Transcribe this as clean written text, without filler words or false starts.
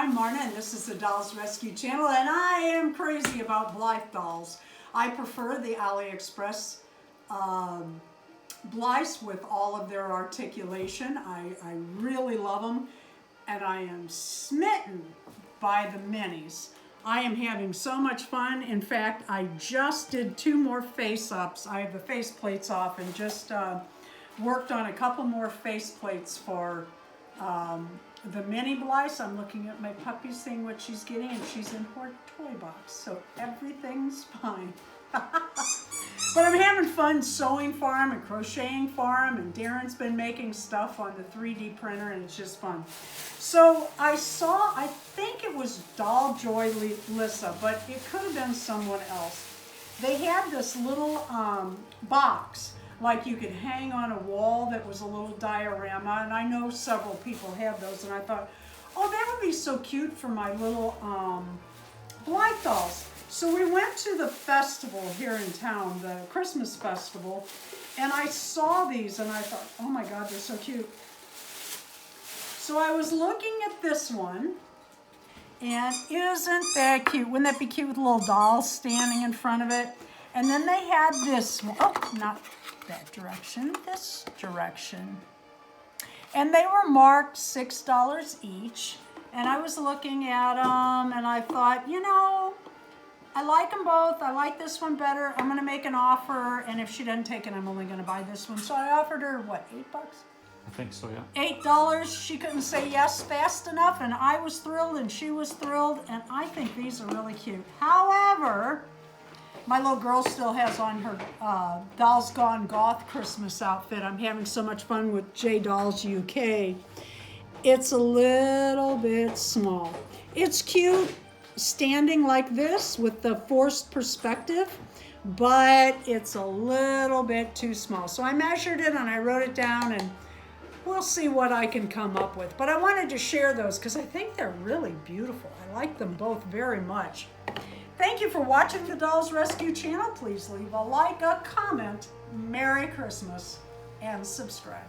I'm Marna, and this is the Dolls Rescue Channel, and I am crazy about Blythe dolls. I prefer the AliExpress Blythe with all of their articulation. I really love them, and I am smitten by the minis. I am having so much fun. In fact, I just did 2 more face-ups. I have the face plates off and just worked on a couple more face plates for the mini Blythe. I'm looking at my puppy, seeing what she's getting, and she's in her toy box, so everything's fine. But I'm having fun sewing for him and crocheting for him, and Darren's been making stuff on the 3D printer, and it's just fun. So I saw, I think it was Doll Joy Lissa, but it could have been someone else. They had this little box like you could hang on a wall that was a little diorama, and I know several people have those, and I thought, oh, that would be so cute for my little Blythe dolls. So we went to the festival here in town, the Christmas festival, and I saw these and I thought, oh my God, they're so cute. So I was looking at this one, and isn't that cute? Wouldn't that be cute with a little doll standing in front of it? And then they had this one, oh, not that direction, this direction. And they were marked $6 each. And I was looking at them and I thought, you know, I like them both. I like this one better. I'm gonna make an offer, and if she doesn't take it, I'm only gonna buy this one. So I offered her, what, $8? I think so, yeah. $8. She couldn't say yes fast enough, and I was thrilled and she was thrilled, and I think these are really cute. However, my little girl still has on her Dolls Gone Goth Christmas outfit. I'm having so much fun with J Dolls UK. It's a little bit small. It's cute standing like this with the forced perspective, but it's a little bit too small. So I measured it and I wrote it down, and we'll see what I can come up with. But I wanted to share those because I think they're really beautiful. I like them both very much. Thank you for watching the Dolls Rescue Channel. Please leave a like, a comment, Merry Christmas, and subscribe.